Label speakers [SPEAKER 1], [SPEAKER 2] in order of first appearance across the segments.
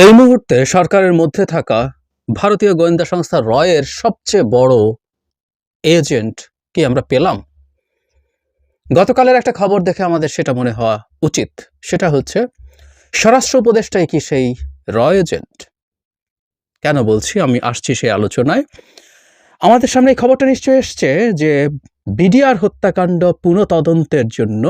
[SPEAKER 1] এই মুহূর্তে সরকারের মধ্যে থাকা ভারতীয় গোয়েন্দা সংস্থা রয়ের সবচেয়ে বড় এজেন্ট কি আমরা পেলাম? গতকালের একটা খবর দেখে আমাদের সেটা মনে হওয়া উচিত। সেটা হচ্ছে স্বরাষ্ট্র উপদেষ্টাই কি সেই রয় এজেন্ট? কেন বলছি, আমি আসছি সেই আলোচনায়। আমাদের সামনে এই খবরটা নিশ্চয়ই এসছে যে বিডিআর হত্যাকাণ্ড পুনঃতদন্তের জন্য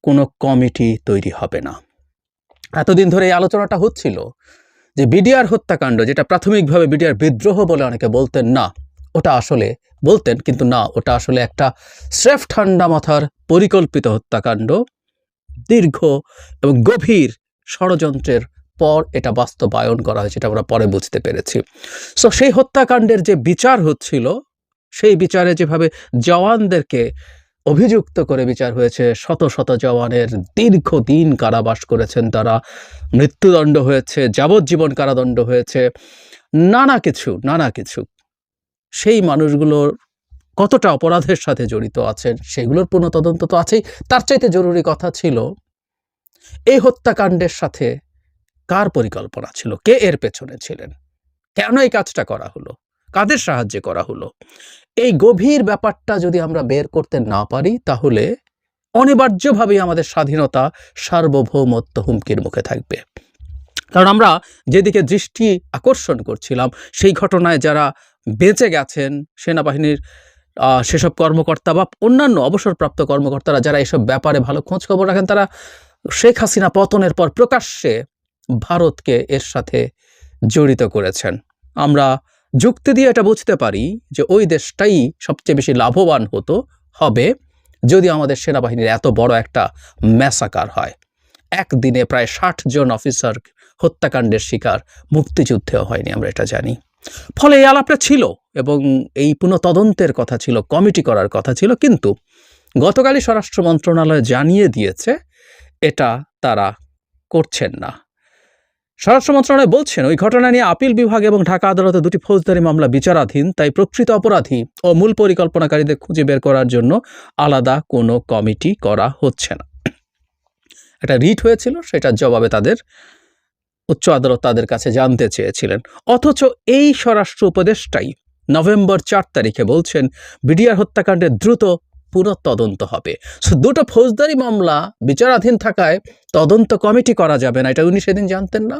[SPEAKER 1] কোনো কমিটি তৈরি হবে না। এতদিন ধরে এই আলোচনাটা হচ্ছিল যে বিডিআর হত্যাকাণ্ড, যেটা প্রাথমিকভাবে বিডিআর বিদ্রোহ বলে অনেকে বলতেন, না ওটা আসলে বলতেন, কিন্তু না, ওটা আসলে একটা স্রেফ ঠান্ডা মাথার পরিকল্পিত হত্যাকাণ্ড। দীর্ঘ এবং গভীর ষড়যন্ত্রের পর এটা বাস্তবায়ন করা হয়েছে, এটা আমরা পরে বুঝতে পেরেছি। সো সেই হত্যাকাণ্ডের যে বিচার হচ্ছিল, সেই বিচারে যেভাবে জওয়ানদেরকে অভিযুক্ত করে বিচার হয়েছে, শত শত জওয়ানের দীর্ঘদিন কারাবাস করেছেন তারা, মৃত্যুদণ্ড হয়েছে, যাবজ্জীবন কারাদণ্ড হয়েছে, নানা কিছু। সেই মানুষগুলোর কতটা অপরাধের সাথে জড়িত আছেন সেগুলোর পুনঃতদন্ত তো আছেই। তার চাইতে জরুরি কথা ছিল এই হত্যাকাণ্ডের সাথে কার পরিকল্পনা ছিল, কে এর পেছনে ছিলেন, কেন এই কাজটা করা হলো, কাদের সাহায্যে করা হলো। এই গভীর ব্যাপারটা যদি আমরা বের করতে না পারি, তাহলে অনিবার্যভাবেই আমাদের স্বাধীনতা, সার্বভৌমত্ব হুমকির মুখে থাকবে। কারণ আমরা যেদিকে দৃষ্টি আকর্ষণ করছিলাম, সেই ঘটনায় যারা বেঁচে গেছেন, সেনাবাহিনীর সেসব কর্মকর্তা বা অন্যান্য অবসরপ্রাপ্ত কর্মকর্তারা যারা এসব ব্যাপারে ভালো খোঁজ খবর রাখেন, তারা শেখ হাসিনা পতনের পর প্রকাশ্যে ভারতকে এর সাথে জড়িত করেছেন। আমরা যুক্তি দিয়ে এটা বুঝতে পারি যে ওই দেশটাই সবচেয়ে বেশি লাভবান হবে যদি আমাদের সেনাবাহিনীর এত বড় একটা ম্যাসাকার হয়। একদিনে প্রায় ৬০ জন অফিসার হত্যাকাণ্ডের শিকার, মুক্তিযুদ্ধেও হয়নি, আমরা এটা জানি। ফলে এই আলাপটা ছিল এবং এই পুনঃতদন্তের কথা ছিল, কমিটি করার কথা ছিল, কিন্তু গতকালই স্বরাষ্ট্র মন্ত্রণালয় জানিয়ে দিয়েছে এটা তারা করছেন না। স্বরাষ্ট্র মন্ত্রণালয় বলছেন ওই ঘটনা নিয়ে আপিল বিভাগ এবং ঢাকা আদালতে দুটি ফৌজদারি মামলা বিচারাধীন, তাই প্রকৃত অপরাধী ও মূল পরিকল্পনাকারীদের খুঁজে বের করার জন্য আলাদা কোনো কমিটি করা হচ্ছে না। একটা রিট হয়েছিল, সেটার জবাবে তাদের উচ্চ আদালত তাদের কাছে জানতে চেয়েছিলেন। অথচ এই স্বরাষ্ট্র উপদেষ্টাই নভেম্বর ৪ তারিখে বলছেন বিডিআর হত্যাকাণ্ডের দ্রুত পুনঃতদন্ত হবে। দুটো ফৌজদারি মামলা বিচারাধীন থাকায় তদন্ত কমিটি করা যাবে না, এটা উনি সেদিন জানতেন না?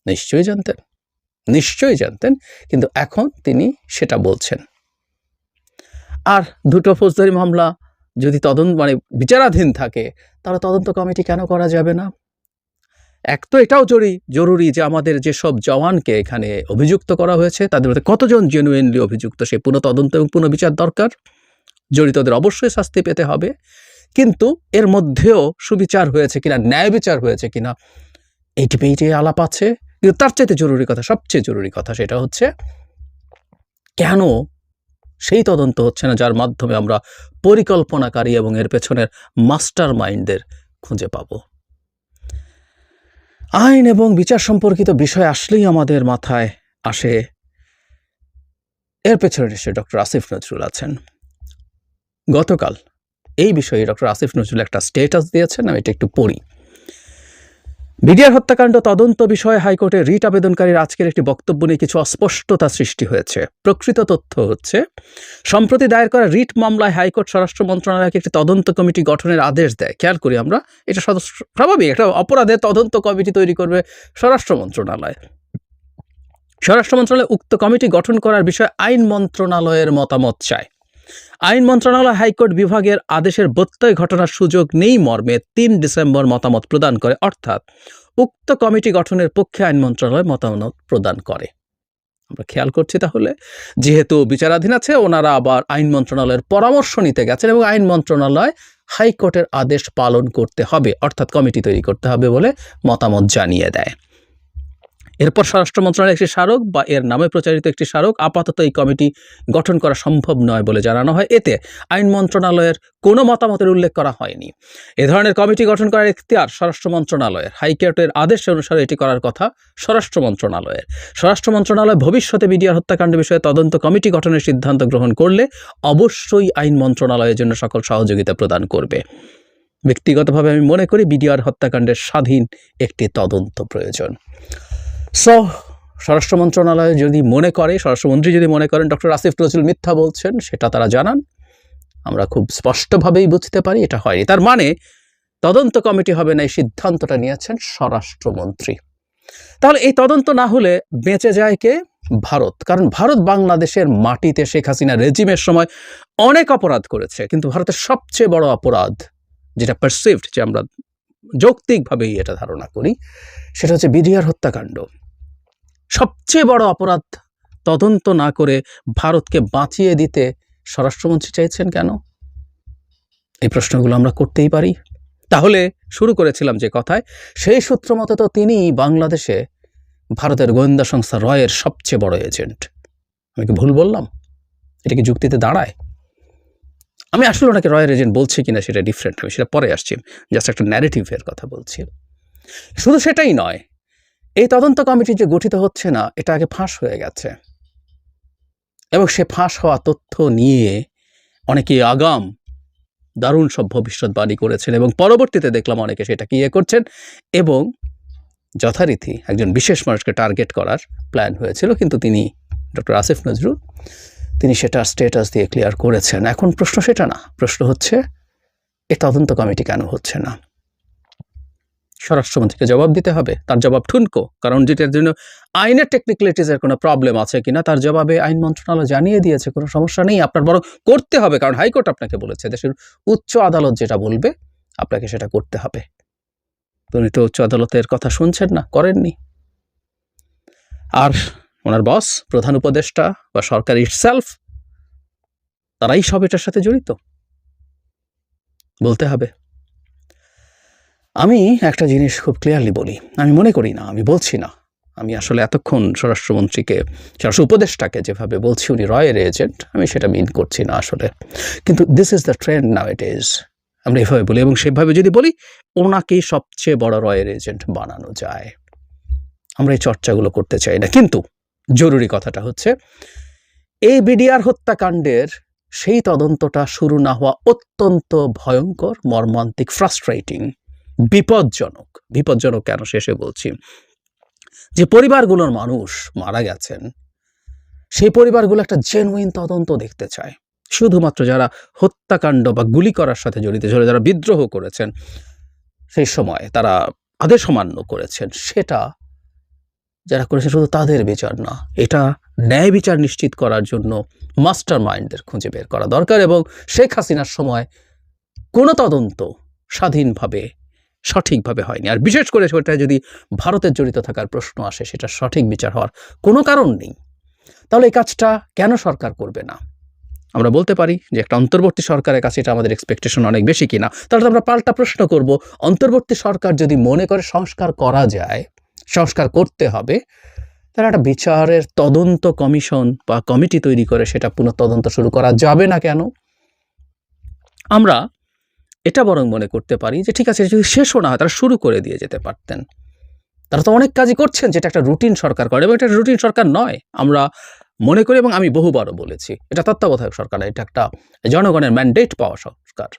[SPEAKER 1] নিশ্চয়ই জানতেন, কিন্তু এখন তিনি সেটা বলছেন। আর দুটো ফৌজদারি মামলা যদি বিচারাধীন থাকে, তাহলে তদন্ত কমিটি কেন করা যাবে না? এক তো এটাও জরুরি যে আমাদের যেসব জওয়ানকে এখানে অভিযুক্ত করা হয়েছে, তাদের মধ্যে কতজন জেনুইনলি অভিযুক্ত, সেই পুনঃতদন্ত এবং পুনঃবিচার দরকার। জড়িতদের অবশ্যই শাস্তি পেতে হবে, কিন্তু এর মধ্যেও সুবিচার হয়েছে কিনা, ন্যায় বিচার হয়েছে কিনা, এইটি আলাপ আছে। কিন্তু তার চাইতে জরুরি কথা, সবচেয়ে জরুরি কথা, সেটা হচ্ছে কেন সেই তদন্ত হচ্ছে না যার মাধ্যমে আমরা পরিকল্পনাকারী এবং এর পেছনের মাস্টার মাইন্ডদের খুঁজে পাব। আইন এবং বিচার সম্পর্কিত বিষয় আসলেই আমাদের মাথায় আসে এর পেছনে নিশ্চয়ই ডক্টর আসিফ নজরুল আছেন। গতকাল এই বিষয়ে ডক্টর আসিফ নজরুল একটা স্টেটাস দিয়েছেন, আমি এটা একটু পড়ি। বিডিআর হত্যাকাণ্ড তদন্ত বিষয়ে হাইকোর্টে রিট আবেদনকারীর আজকের একটি বক্তব্য নিয়ে কিছু অস্পষ্টতা সৃষ্টি হয়েছে। প্রকৃত তথ্য হচ্ছে, সম্প্রতি দায়ের করা রিট মামলায় হাইকোর্ট স্বরাষ্ট্র মন্ত্রণালয়কে একটি তদন্ত কমিটি গঠনের আদেশ দেয়। খেয়াল করি আমরা, এটা স্বাভাবিক, একটা অপরাধের তদন্ত কমিটি তৈরি করবে স্বরাষ্ট্র মন্ত্রণালয়। স্বরাষ্ট্র মন্ত্রণালয় উক্ত কমিটি গঠন করার বিষয়ে আইন মন্ত্রণালয়ের মতামত চায়। আইন মন্ত্রণালয় হাইকোর্ট বিভাগের আদেশের ব্যত্যয় ঘটনার সুযোগ নেই মর্মে ৩ ডিসেম্বর মতামত প্রদান করে, অর্থাৎ উক্ত কমিটি গঠনের পক্ষে আইন মন্ত্রণালয় মতামত প্রদান করে। আমরা খেয়াল করছি তাহলে, যেহেতু বিচারাধীন আছে, ওনারা আবার আইন মন্ত্রণালয়ের পরামর্শ নিতে গেছেন এবং আইন মন্ত্রণালয় হাইকোর্টের আদেশ পালন করতে হবে, অর্থাৎ কমিটি তৈরি করতে হবে বলে মতামত জানিয়ে দেয়। এরপর স্বরাষ্ট্র মন্ত্রণালয়ের একটি স্মারক বা এর নামে প্রচারিত একটি স্মারক, আপাতত এই কমিটি গঠন করা সম্ভব নয় বলে জানানো হয়। এতে আইন মন্ত্রণালয়ের কোনো মতামতের উল্লেখ করা হয়নি। এ ধরনের কমিটি গঠন করার এখতিয়ার স্বরাষ্ট্র মন্ত্রণালয়ের। হাইকোর্টের আদেশ অনুসারে এটি করার কথা স্বরাষ্ট্র মন্ত্রণালয়ের। স্বরাষ্ট্র মন্ত্রণালয় ভবিষ্যতে বিডিআর হত্যাকাণ্ড বিষয়ে তদন্ত কমিটি গঠনের সিদ্ধান্ত গ্রহণ করলে অবশ্যই আইন মন্ত্রণালয়ের জন্য সকল সহযোগিতা প্রদান করবে। ব্যক্তিগতভাবে আমি মনে করি বিডিআর হত্যাকাণ্ডের স্বাধীন একটি তদন্ত প্রয়োজন। সো স্বরাষ্ট্র মন্ত্রণালয় যদি মনে করে, স্বরাষ্ট্রমন্ত্রী যদি মনে করেন ডক্টর আসিফ নজরুল মিথ্যা বলছেন, সেটা তারা জানান। আমরা খুব স্পষ্টভাবেই বুঝতে পারি এটা হয়নি। তার মানে তদন্ত কমিটি হবে না, এই সিদ্ধান্তটা নিয়েছেন স্বরাষ্ট্রমন্ত্রী। তাহলে এই তদন্ত না হলে বেঁচে যায় কে? ভারত। কারণ ভারত বাংলাদেশের মাটিতে শেখ হাসিনা রেজিমের সময় অনেক অপরাধ করেছে, কিন্তু ভারতের সবচেয়ে বড় অপরাধ যেটা পারসিভড, যে আমরা যৌক্তিকভাবেই এটা ধারণা করি, সেটা হচ্ছে বিডিআর হত্যাকাণ্ড। সবচেয়ে বড় অপরাধ তদন্ত না করে ভারতকে বাঁচিয়ে দিতে স্বরাষ্ট্রমন্ত্রী চাইছেন কেন? এই প্রশ্নগুলো আমরা করতেই পারি। তাহলে শুরু করেছিলাম যে কথায়, সেই সূত্র মতো তো তিনি বাংলাদেশে ভারতের গোয়েন্দা সংস্থা রয়ের সবচেয়ে বড় এজেন্ট। আমি কি ভুল বললাম? এটা কি যুক্তিতে দাঁড়ায়? আমি আসলে ওনাকে রয়ের এজেন্ট বলছি কিনা সেটা ডিফারেন্ট, আমি সেটা পরে আসছি, জাস্ট একটা ন্যারেটিভের কথা বলছি। শুধু সেটাই নয়, এই তদন্ত কমিটি যে গঠিত হচ্ছে না, এটা আগে ফাঁস হয়ে গেছে, এবং সে ফাঁস হওয়া তথ্য নিয়ে অনেকে আগাম দারুণ সব ভবিষ্যৎবাণী করেছেন, এবং পরবর্তীতে দেখলাম অনেকে সেটাকে করছেন, এবং যথারীতি একজন বিশেষ মানুষকে টার্গেট করার প্ল্যান হয়েছিল, কিন্তু তিনি ডক্টর আসিফ নজরুল তিনি সেটা স্ট্যাটাস দিয়ে ক্লিয়ার করেছেন। এখন প্রশ্ন সেটা না, প্রশ্ন হচ্ছে এই তদন্ত কমিটি কেন হচ্ছে না? স্বরাষ্ট্রমন্ত্রীকে জবাব দিতে হবে। তার জবাব ঠুনকো, কারণ যেটার জন্য আইনের টেকনিক্যালিটিসের কোনো প্রবলেম আছে কিনা তার জবাবে আইন মন্ত্রণালয় জানিয়ে দিয়েছে, কোনো সমস্যা নেই, আপনার বরং করতে হবে, কারণ হাইকোর্ট আপনাকে বলেছে, দেশের উচ্চ আদালত যেটা বলবে আপনাকে সেটা করতে হবে। উনি তো উচ্চ আদালতের কথা শুনছেন না, করেননি। আর ওনার বস, প্রধান উপদেষ্টা বা সরকার ইটসেলফ, তারাই সব এটার সাথে জড়িত, বলতে হবে। আমি একটা জিনিস খুব ক্লিয়ারলি বলি, আমি মনে করি না, আমি বলছি না, আমি আসলে এতক্ষণ স্বরাষ্ট্রমন্ত্রীকে, স্বরাষ্ট্র উপদেষ্টাকে যেভাবে বলছি উনি রয়ের এজেন্ট, আমি সেটা মিন করছি না আসলে, কিন্তু this is the trend now it is, আমরা এভাবে বলি, এবং সেভাবে যদি বলি ওনাকেই সবচেয়ে বড় রয়ের এজেন্ট বানানো যায়। আমরা এই চর্চাগুলো করতে চাই না, কিন্তু জরুরি কথাটা হচ্ছে এই বিডিআর হত্যাকাণ্ডের সেই তদন্তটা শুরু না হওয়া অত্যন্ত ভয়ঙ্কর, মর্মান্তিক, ফ্রাস্ট্রেটিং, বিপজ্জনক। বিপজ্জনক কেন শেষে বলছি, যে পরিবারগুলোর মানুষ মারা গেছেন, সেই পরিবারগুলো একটা জেনুইন তদন্ত দেখতে চায়। শুধুমাত্র যারা হত্যাকাণ্ড বা গুলি করার সাথে জড়িত, যারা বিদ্রোহ করেছেন, সেই সময় তারা আদেশ অমান্য করেছেন, সেটা যারা করেছে শুধু তাদের বিচার না, এটা ন্যায় বিচার নিশ্চিত করার জন্য মাস্টার মাইন্ডদের খুঁজে বের করা দরকার। এবং শেখ হাসিনার সময় কোনো তদন্ত স্বাধীনভাবে সঠিকভাবে হয়নি, আর বিশেষ করে সেটা যদি ভারতের জড়িত থাকার প্রশ্ন আসে, সেটা সঠিক বিচার হওয়ার কোনো কারণ নেই। তাহলে এই কাজটা কেন সরকার করবে না? আমরা বলতে পারি যে একটা অন্তর্বর্তী সরকারের কাছে এটা আমাদের এক্সপেকটেশন অনেক বেশি কিনা। তাহলে আমরা পাল্টা প্রশ্ন করব, অন্তর্বর্তী সরকার যদি মনে করে সংস্কার করা যায়, সংস্কার করতে হবে, তাহলে একটা বিচারের তদন্ত কমিশন বা কমিটি তৈরি করে সেটা পুনঃ তদন্ত শুরু করা যাবে না কেন? আমরা এটা বরং মনে করতে পারি যে ঠিক আছে, যদি শেষও না হয় তারা শুরু করে দিয়ে যেতে পারতেন। তারা তো অনেক কাজই করছেন যেটা একটা রুটিন সরকার করে, এবং এটা রুটিন সরকার নয় আমরা মনে করি, এবং আমি বহুবারও বলেছি এটা তত্ত্বাবধায়ক সরকার, এটা একটা জনগণের ম্যান্ডেট পাওয়া সরকার,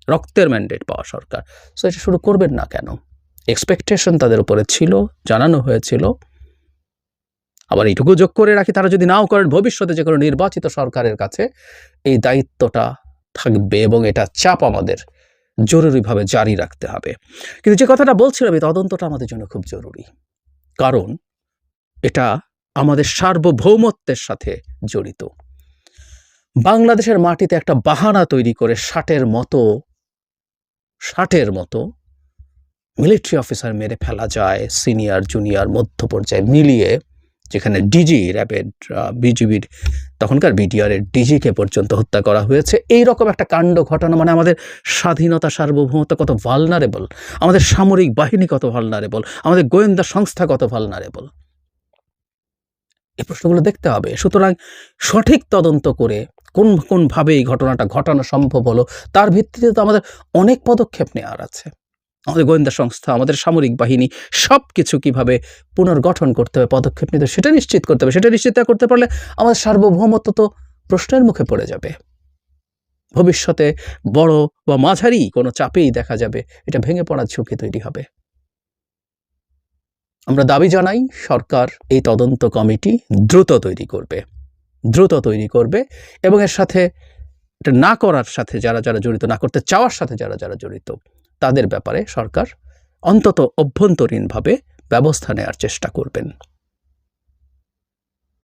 [SPEAKER 1] রক্তের ম্যান্ডেট পাওয়া সরকার। সো এটা শুরু করবেন না কেন? এক্সপেকটেশন তাদের উপরে ছিল, জানানো হয়েছিল। আবার এইটুকু যোগ করে রাখি, তারা যদি নাও করেন, ভবিষ্যতে যে কোনো নির্বাচিত সরকারের কাছে এই দায়িত্বটা থাকবে, এবং এটা চাপ আমাদের জরুরিভাবে জারি রাখতে হবে। কিন্তু যে কথাটা বলছিলাম, এই তদন্তটা আমাদের জন্য খুব জরুরি, কারণ এটা আমাদের সার্বভৌমত্বের সাথে জড়িত। বাংলাদেশের মাটিতে একটা বাহানা তৈরি করে 60-এর মতো মিলিটারি অফিসার মেরে ফেলা যায়, সিনিয়র জুনিয়র মধ্য পর্যায়ে মিলিয়ে, যেখানে ডিজি, র্যাবের, বিজিবির, তখনকার বিডিআরের ডিজিকে পর্যন্ত হত্যা করা হয়েছে। এইরকম একটা কাণ্ড ঘটানো মানে আমাদের স্বাধীনতা, সার্বভৌমত্ব কত ভালনারেবল, আমাদের সামরিক বাহিনী কত ভালনারেবল, আমাদের গোয়েন্দা সংস্থা কত ভালনারেবল, এই প্রশ্নগুলো দেখতে হবে। সুতরাং সঠিক তদন্ত করে কোনভাবে এই ঘটনাটা ঘটানো সম্ভব হলো, তার ভিত্তিতে তো আমাদের অনেক পদক্ষেপ নেওয়ার আছে। আমাদের গোয়েন্দা সংস্থা, আমাদের সামরিক বাহিনী, সব কিছু কীভাবে পুনর্গঠন করতে হবে, পদক্ষেপ নিতে সেটা নিশ্চিত করতে হবে। সেটা নিশ্চিত করতে পারলে আমাদের সার্বভৌমত্ব তো প্রশ্নের মুখে পড়ে যাবে। ভবিষ্যতে বড় বা মাঝারি কোনো চাপেই দেখা যাবে এটা ভেঙে পড়ার ঝুঁকি তৈরি হবে। আমরা দাবি জানাই সরকার এই তদন্ত কমিটি দ্রুত তৈরি করবে এবং এর সাথে এটা না করার সাথে যারা জড়িত, না করতে চাওয়ার সাথে যারা জড়িত, তাদের ব্যাপারে সরকার অন্তত অভ্যন্তরীণভাবে ব্যবস্থা নেওয়ার চেষ্টা করবেন।